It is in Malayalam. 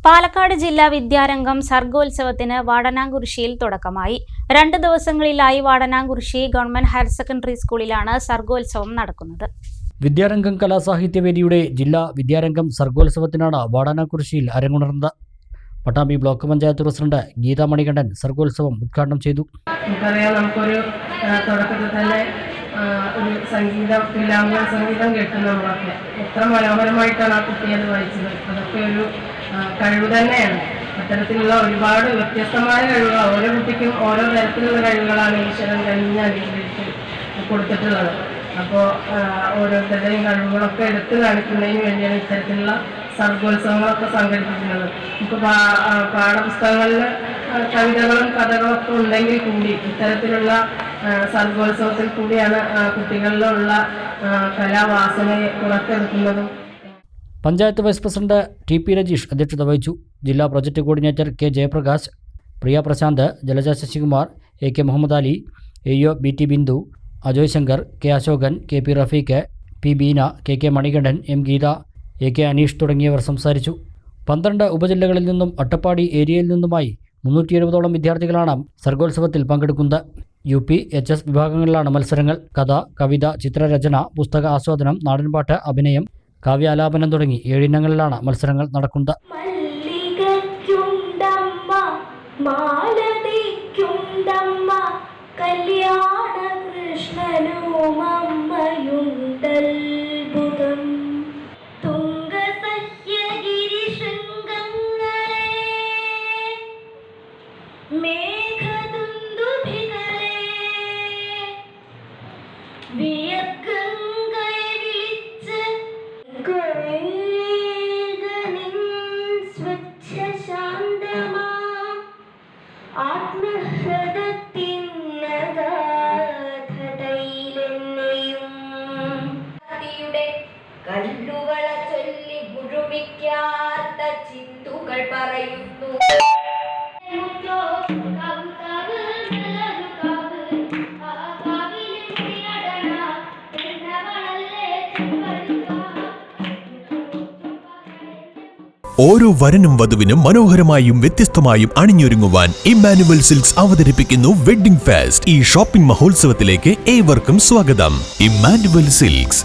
പാലക്കാട് ജില്ലാ വിദ്യാരംഗം സർഗോത്സവത്തിന് വാടനാംകുരിശിയിൽ തുടക്കമായി. 2 ദിവസങ്ങളിലായി വാടനാംകുരിശി ഗവൺമെന്റ് ഹയർ സെക്കൻഡറി സ്കൂളിലാണ് സർഗോത്സവം നടക്കുന്നത്. വിദ്യാരംഗം കലാസാഹിത്യവേദിയുടെ ജില്ലാ വിദ്യാരംഗം സർഗോത്സവത്തിനാണ് വാടനാംകുരിശിയിൽ അരങ്ങുണർന്നത്. പട്ടാമ്പി ബ്ലോക്ക് പഞ്ചായത്ത് പ്രസിഡന്റ് ഗീതാ മണികണ്ഠൻ സർഗോത്സവം ഉദ്ഘാടനം ചെയ്തു. നമുക്കൊരു തുടക്കത്തിൽ തന്നെ ഒരു സംഗീതം കേൾക്കുന്ന നമ്മളൊക്കെ എത്ര മനോഹരമായിട്ടാണ് ആ കുട്ടി അത് വായിച്ചത്. അതൊക്കെ ഒരു കഴിവ് തന്നെയാണ്. അത്തരത്തിലുള്ള ഒരുപാട് വ്യത്യസ്തമായ കഴിവുകൾ, ഓരോ കുട്ടിക്കും ഓരോ തരത്തിലുള്ള കഴിവുകളാണ് ഈശ്വരൻ കഴിഞ്ഞ അനുഗ്രഹിച്ച് കൊടുത്തിട്ടുള്ളത്. അപ്പോൾ ഓരോരുത്തരുടെയും കഴിവുകളൊക്കെ എടുത്തു കാണിക്കുന്നതിന് വേണ്ടിയാണ് ഇത്തരത്തിലുള്ള സർഗോത്സവങ്ങളൊക്കെ സംഘടിപ്പിക്കുന്നത്. നമുക്ക് പാഠപുസ്തകങ്ങളിൽ കവിതകളും കഥകളൊക്കെ ഉണ്ടെങ്കിൽ കൂടി ഇത്തരത്തിലുള്ള സർഗോത്സവത്തിൽ കൂടിയാണ് കുട്ടികളിലുള്ള കലാവാസനയെ പുറത്തെടുക്കുന്നതും. Panchayat vice president TP Rajeesh അധ്യക്ഷത വഹിച്ചു. ജില്ലാ project coordinator K Jayaprakash, Priya Prashanth, Jalaja Sasikumar, AK Muhammad Ali, AO BT Bindu, Ajoy Shankar, K Ashokan, KP Rafeeq, P Beena, KK Manikandan, M Geetha, AK Aneesh തുടങ്ങിയവർ സംസാരിച്ചു. 12 ഉപജില്ലകളിൽ നിന്നും അട്ടപ്പാടി ഏരിയയിൽ നിന്നുമായി 370ഓളം വിദ്യാർത്ഥികളാണ് സർഗോത്സവത്തിൽ പങ്കെടുക്കുന്നത്. UP, HS വിഭാഗങ്ങളിലാണ് മത്സരങ്ങൾ. കഥ, കവിത, ചിത്രരചന, പുസ്തക ആസ്വാദനം, നാടൻപാട്ട്, അഭിനയം, കാവ്യാലാപനം തുടങ്ങി 7 ഇനങ്ങളിലാണ് മത്സരങ്ങൾ നടക്കുന്നത്. കല്ലുകള ചൊല്ലി മുഴുമിക്കാത്ത ചിന്തുകൾ പറയുന്നു. ഓരോ വരനും വധുവിനും മനോഹരമായും വ്യത്യസ്തമായും അണിഞ്ഞൊരുങ്ങുവാൻ ഇമ്മാനുവൽ സിൽക്സ് അവതരിപ്പിക്കുന്നു വെഡ്ഡിംഗ് ഫെസ്റ്റ്. ഈ ഷോപ്പിംഗ് മഹോത്സവത്തിലേക്ക് ഏവർക്കും സ്വാഗതം. Emmanuel silks.